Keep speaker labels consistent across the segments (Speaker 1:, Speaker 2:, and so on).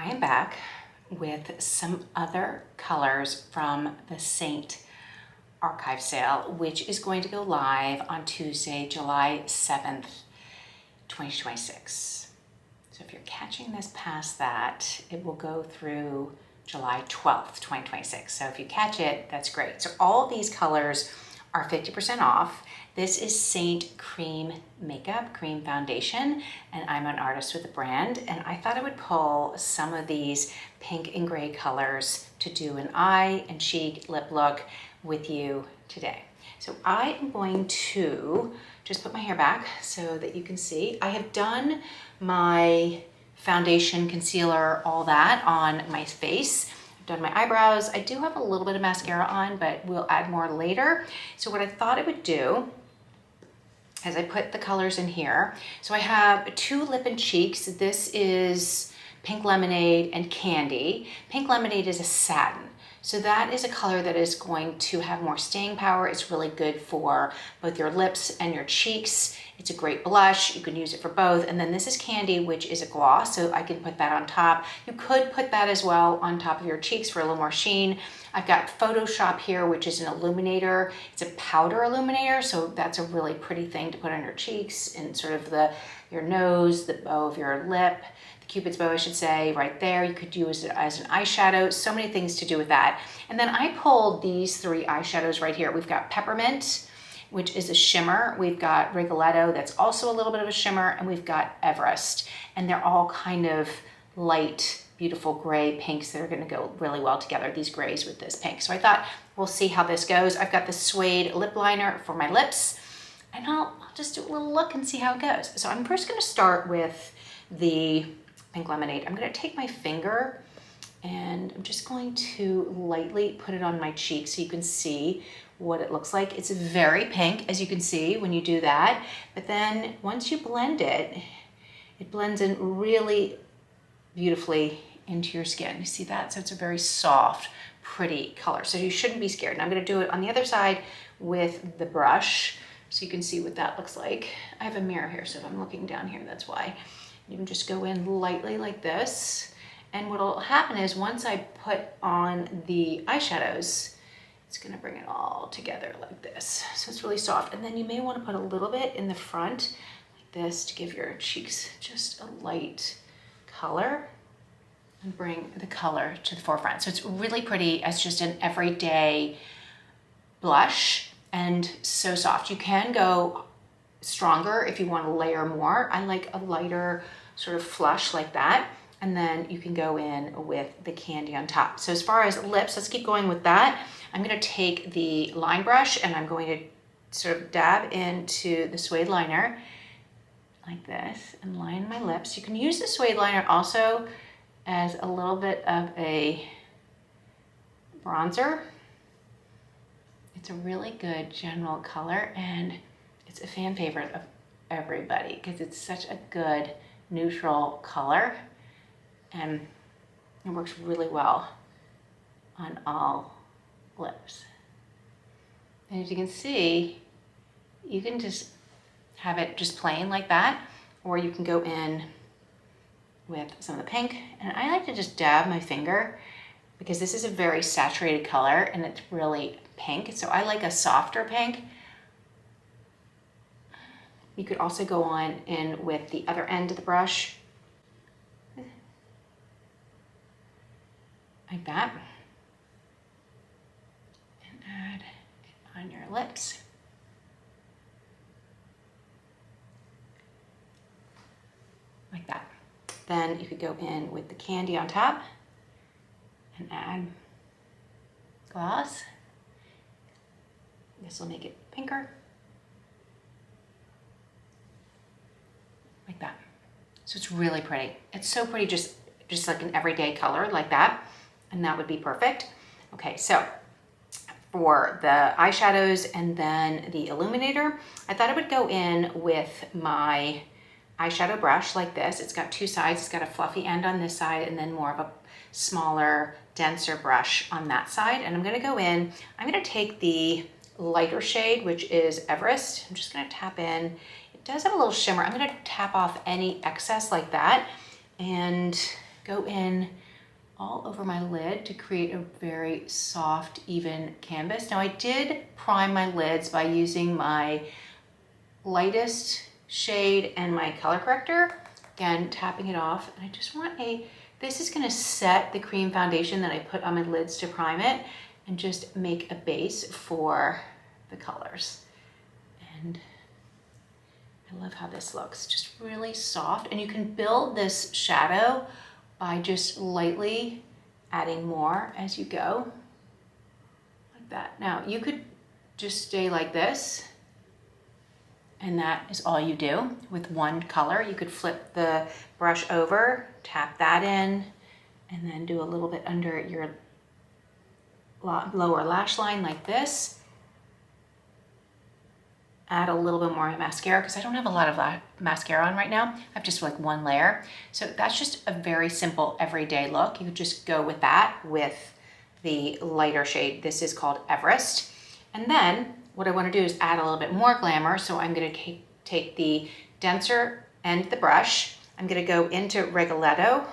Speaker 1: I am back with some other colors from the Seint Archive Sale, which is going to go live on Tuesday, July 7th, 2026. So if you're catching this past that, it will go through July 12th, 2026. So if you catch it, that's great. So all of these colors are 50% off. This is Seint Cream Makeup, Cream Foundation, and I'm an artist with a brand, and I thought I would pull some of these pink and gray colors to do an eye and cheek lip look with you today. So I am going to just put my hair back so that you can see. I have done my foundation, concealer, all that on my face. I've done my eyebrows. I do have a little bit of mascara on, but we'll add more later. So what I thought I would do as I put the colors in here. So I have two lip and cheeks. This is Pink Lemonade and Candy. Pink Lemonade is a satin. So that is a color that is going to have more staying power. It's really good for both your lips and your cheeks. It's a great blush. You can use it for both. And then this is Candy, which is a gloss. So I can put that on top. You could put that as well on top of your cheeks for a little more sheen. I've got Photoshop here, which is an illuminator. It's a powder illuminator. So that's a really pretty thing to put on your cheeks and sort of your nose, the bow of your lip. Cupid's bow, I should say, right there. You could use it as an eyeshadow. So many things to do with that. And then I pulled these three eyeshadows right here. We've got Peppermint, which is a shimmer. We've got Rigoletto, that's also a little bit of a shimmer, and we've got Everest. And they're all kind of light, beautiful gray pinks that are gonna go really well together, these grays with this pink. So I thought we'll see how this goes. I've got the Suede Lip Liner for my lips, and I'll just do a little look and see how it goes. So I'm first gonna start with the Pink Lemonade. I'm gonna take my finger and I'm just going to lightly put it on my cheek so you can see what it looks like. It's very pink, as you can see when you do that. But then once you blend it, it blends in really beautifully into your skin. You see that? So it's a very soft, pretty color. So you shouldn't be scared. And I'm gonna do it on the other side with the brush so you can see what that looks like. I have a mirror here, so if I'm looking down here, that's why. You can just go in lightly like this. And what'll happen is once I put on the eyeshadows, it's gonna bring it all together like this. So it's really soft. And then you may wanna put a little bit in the front like this to give your cheeks just a light color and bring the color to the forefront. So it's really pretty as just an everyday blush and so soft. You can go stronger if you want to layer more. I like a lighter sort of flush like that. And then you can go in with the Candy on top. So as far as lips, let's keep going with that. I'm gonna take the line brush and I'm going to sort of dab into the Suede liner like this and line my lips. You can use the Suede liner also as a little bit of a bronzer. It's a really good general color, and it's a fan favorite of everybody because it's such a good neutral color and it works really well on all lips. And as you can see, you can just have it just plain like that, or you can go in with some of the pink. And I like to just dab my finger because this is a very saturated color and it's really pink. So I like a softer pink. You could also go on in with the other end of the brush, like that, and add it on your lips. Like that. Then you could go in with the Candy on top and add gloss. This will make it pinker. Like that. So it's really pretty. It's so pretty, just like an everyday color like that. And that would be perfect. Okay, so for the eyeshadows and then the illuminator, I thought I would go in with my eyeshadow brush like this. It's got two sides. It's got a fluffy end on this side and then more of a smaller, denser brush on that side. And I'm gonna go in, I'm gonna take the lighter shade, which is Everest. I'm just gonna tap in. It does have a little shimmer. I'm gonna tap off any excess like that. And go in all over my lid to create a very soft, even canvas. Now I did prime my lids by using my lightest shade and my color corrector. Again, tapping it off. And I just want this is gonna set the cream foundation that I put on my lids to prime it and just make a base for the colors. And I love how this looks, just really soft. And you can build this shadow by just lightly adding more as you go, like that. Now you could just stay like this, and that is all you do with one color. You could flip the brush over, tap that in, and then do a little bit under your lower lash line like this. Add a little bit more mascara because I don't have a lot of mascara on right now. I have just like one layer. So that's just a very simple everyday look. You could just go with that with the lighter shade. This is called Everest. And then what I want to do is add a little bit more glamour. So I'm going to take the denser end of the brush. I'm going to go into Rigoletto.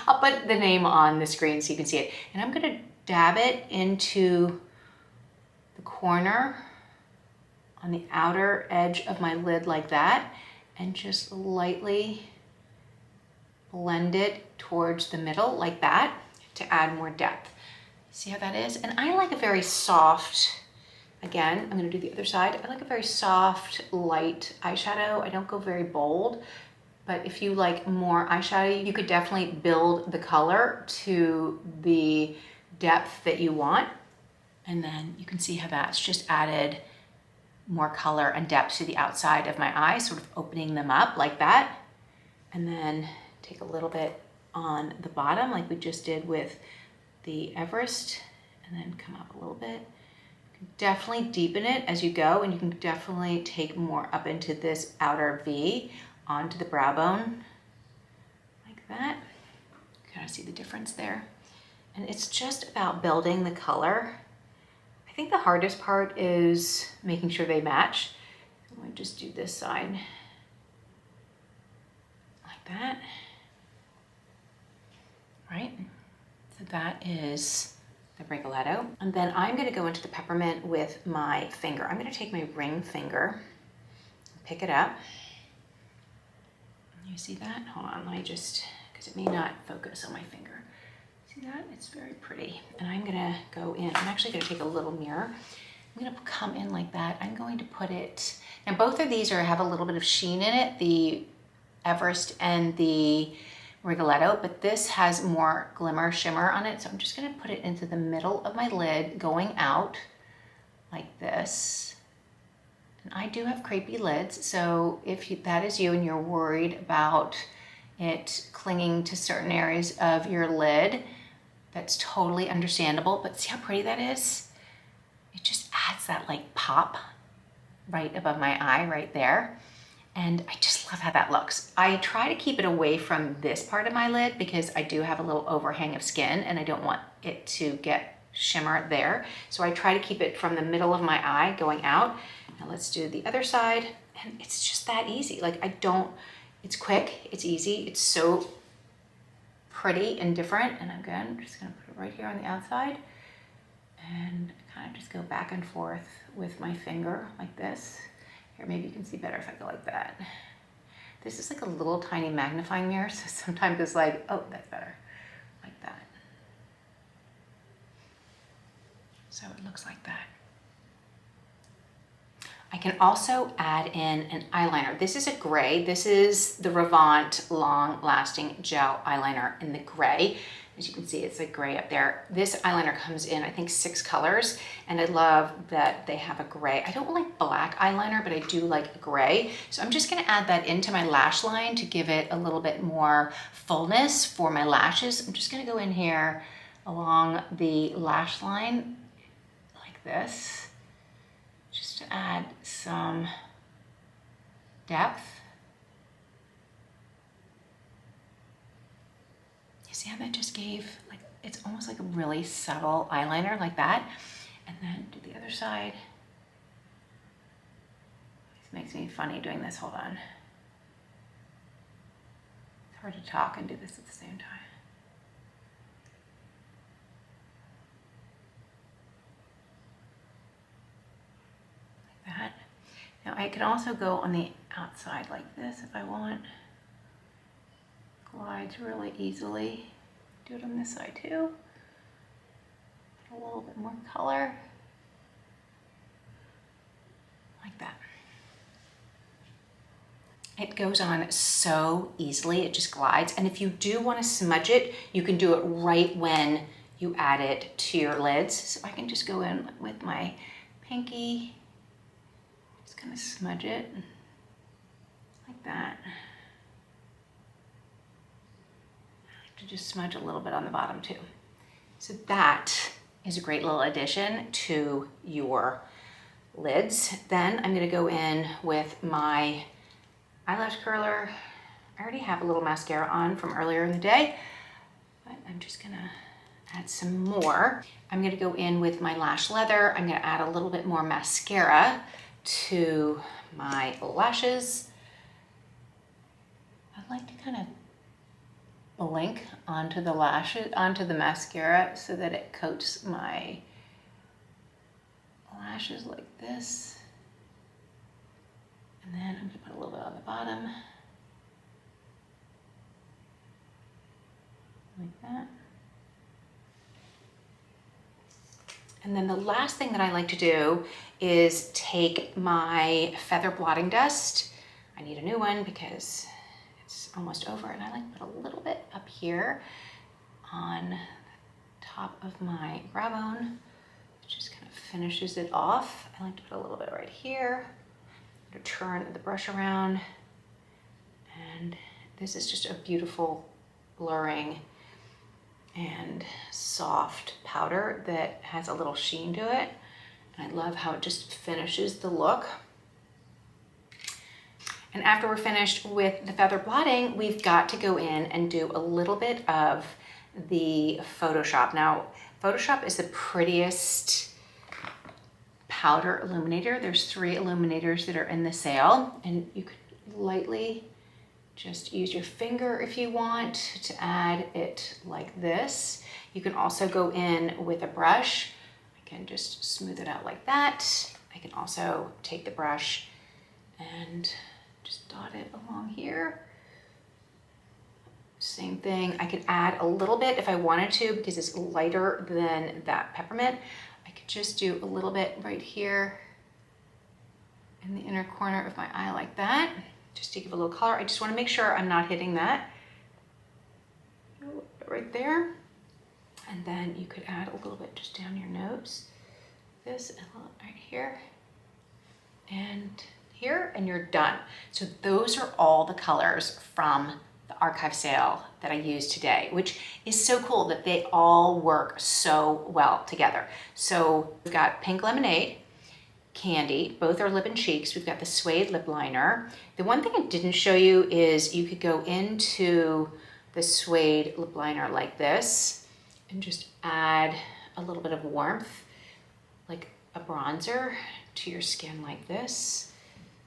Speaker 1: I'll put the name on the screen so you can see it. And I'm going to dab it into the corner on the outer edge of my lid like that, and just lightly blend it towards the middle like that to add more depth. See how that is? And I like a very soft, again, I'm gonna do the other side. I like a very soft, light eyeshadow. I don't go very bold, but if you like more eyeshadow, you could definitely build the color to the depth that you want. And then you can see how that's just added more color and depth to the outside of my eye, sort of opening them up like that. And then take a little bit on the bottom like we just did with the Everest, and then come up a little bit. You can definitely deepen it as you go, and you can definitely take more up into this outer V onto the brow bone like that. Kind of see the difference there. And it's just about building the color. I think the hardest part is making sure they match. I'm going to just do this side like that, right? So that is the Rigoletto. And then I'm going to go into the Peppermint with my finger. I'm going to take my ring finger, pick it up. You see that? Hold on, let me just, because it may not focus on my finger. See that? It's very pretty. And I'm gonna go in, I'm actually gonna take a little mirror. I'm gonna come in like that. I'm going to put it, now both of these have a little bit of sheen in it, the Everest and the Rigoletto, but this has more glimmer, shimmer on it. So I'm just gonna put it into the middle of my lid, going out like this. And I do have crepey lids, so if that is you and you're worried about it clinging to certain areas of your lid, that's totally understandable, but see how pretty that is? It just adds that like pop right above my eye right there. And I just love how that looks. I try to keep it away from this part of my lid because I do have a little overhang of skin and I don't want it to get shimmer there. So I try to keep it from the middle of my eye going out. Now let's do the other side. And it's just that easy. Like it's quick, it's easy, it's so pretty and different. And again, I'm just gonna put it right here on the outside and kind of just go back and forth with my finger like this. Here, maybe you can see better if I go like that. This is like a little tiny magnifying mirror, so sometimes it's like, oh, that's better, like that. So it looks like that. I can also add in an eyeliner. This is a gray. This is the Revant Long Lasting Gel Eyeliner in the gray. As you can see, it's like gray up there. This eyeliner comes in, I think, 6 colors, and I love that they have a gray. I don't like black eyeliner, but I do like a gray. So I'm just gonna add that into my lash line to give it a little bit more fullness for my lashes. I'm just gonna go in here along the lash line like this, just to add some depth. You see how that just gave, like, it's almost like a really subtle eyeliner like that. And then do the other side. This makes me funny doing this, hold on. It's hard to talk and do this at the same time. Like that. Now I can also go on the outside like this if I want. Glides really easily. Do it on this side too. A little bit more color. Like that. It goes on so easily, it just glides. And if you do want to smudge it, you can do it right when you add it to your lids. So I can just go in with my pinky, just kind of smudge it like that. I like to just smudge a little bit on the bottom too. So that is a great little addition to your lids. Then I'm going to go in with my eyelash curler. I already have a little mascara on from earlier in the day, but I'm just gonna add some more. I'm gonna go in with my lash leather. I'm gonna add a little bit more mascara to my lashes. I'd like to kind of blink onto the lashes, onto the mascara so that it coats my lashes like this. And then I'm gonna put a little bit on the bottom, like that. And then the last thing that I like to do is take my feather blotting dust. I need a new one because it's almost over, and I like to put a little bit up here on the top of my brow bone. It just kind of finishes it off. I like to put a little bit right here. To turn the brush around, and this is just a beautiful blurring and soft powder that has a little sheen to it, and I love how it just finishes the look. And after we're finished with the feather blotting, we've got to go in and do a little bit of the Photoshop. Now, Photoshop is the prettiest powder illuminator. There's 3 illuminators that are in the sale, and you could lightly just use your finger if you want to add it like this. You can also go in with a brush. I can just smooth it out like that. I can also take the brush and just dot it along here. Same thing. I could add a little bit if I wanted to because it's lighter than that peppermint. I could just do a little bit right here in the inner corner of my eye like that, just to give a little color. I just want to make sure I'm not hitting that. A little bit right there. And then you could add a little bit just down your nose. This and a little right here and here, and you're done. So those are all the colors from the archive sale that I used today, which is so cool that they all work so well together. So we've got Pink Lemonade, Candy, both are lip and cheeks. We've got the Suede Lip Liner. The one thing I didn't show you is you could go into the Suede Lip Liner like this and just add a little bit of warmth, like a bronzer to your skin like this.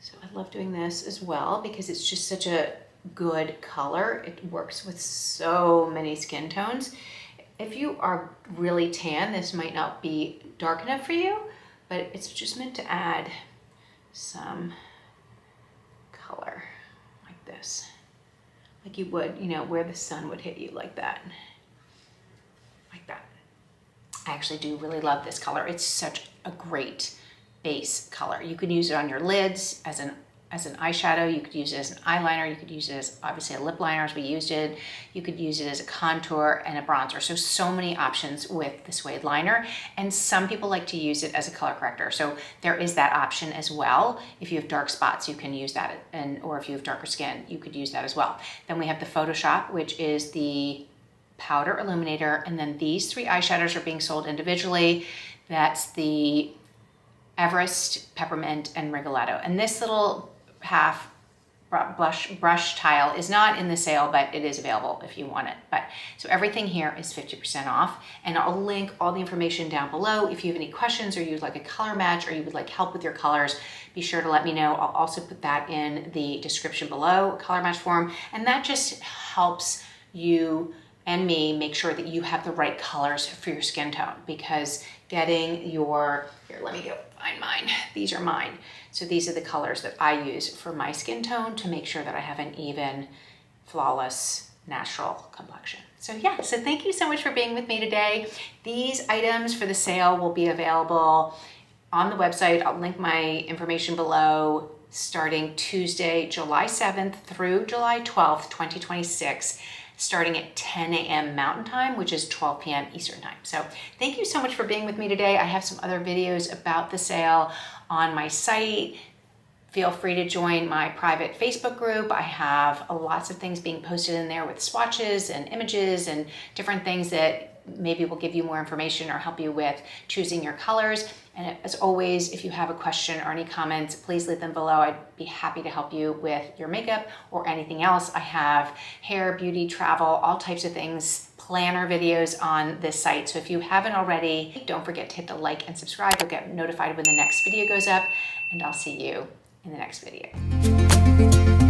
Speaker 1: So I love doing this as well because it's just such a good color. It works with so many skin tones. If you are really tan, this might not be dark enough for you, but it's just meant to add some color like this, like you would, you know, where the sun would hit you like that, like that. I actually do really love this color. It's such a great base color. You could use it on your lids as an eyeshadow. You could use it as an eyeliner. You could use it as obviously a lip liner as we used it. You could use it as a contour and a bronzer. So many options with the Suede liner. And some people like to use it as a color corrector. So there is that option as well. If you have dark spots, you can use that. Or if you have darker skin, you could use that as well. Then we have the Photoshop, which is the powder illuminator. And then these 3 eyeshadows are being sold individually. That's the Everest, Peppermint, and Rigoletto. And this little half brush tile is not in the sale, but it is available if you want it. But so everything here is 50% off, and I'll link all the information down below. If you have any questions or you'd like a color match or you would like help with your colors, be sure to let me know. I'll also put that in the description below, color match form, and that just helps you and me make sure that you have the right colors for your skin tone, because getting your, here, let me go find mine. These are mine. So these are the colors that I use for my skin tone to make sure that I have an even, flawless, natural complexion. So yeah, so thank you so much for being with me today. These items for the sale will be available on the website. I'll link my information below, starting Tuesday, July 7th through July 12th, 2026. Starting at 10 a.m. Mountain Time, which is 12 p.m. Eastern Time. So thank you so much for being with me today. I have some other videos about the sale on my site. Feel free to join my private Facebook group. I have lots of things being posted in there with swatches and images and different things that maybe will give you more information or help you with choosing your colors. And as always, if you have a question or any comments, please leave them below. I'd be happy to help you with your makeup or anything else. I have hair, beauty, travel, all types of things, planner videos on this site. So if you haven't already, don't forget to hit the like and subscribe. You'll get notified when the next video goes up, and I'll see you in the next video.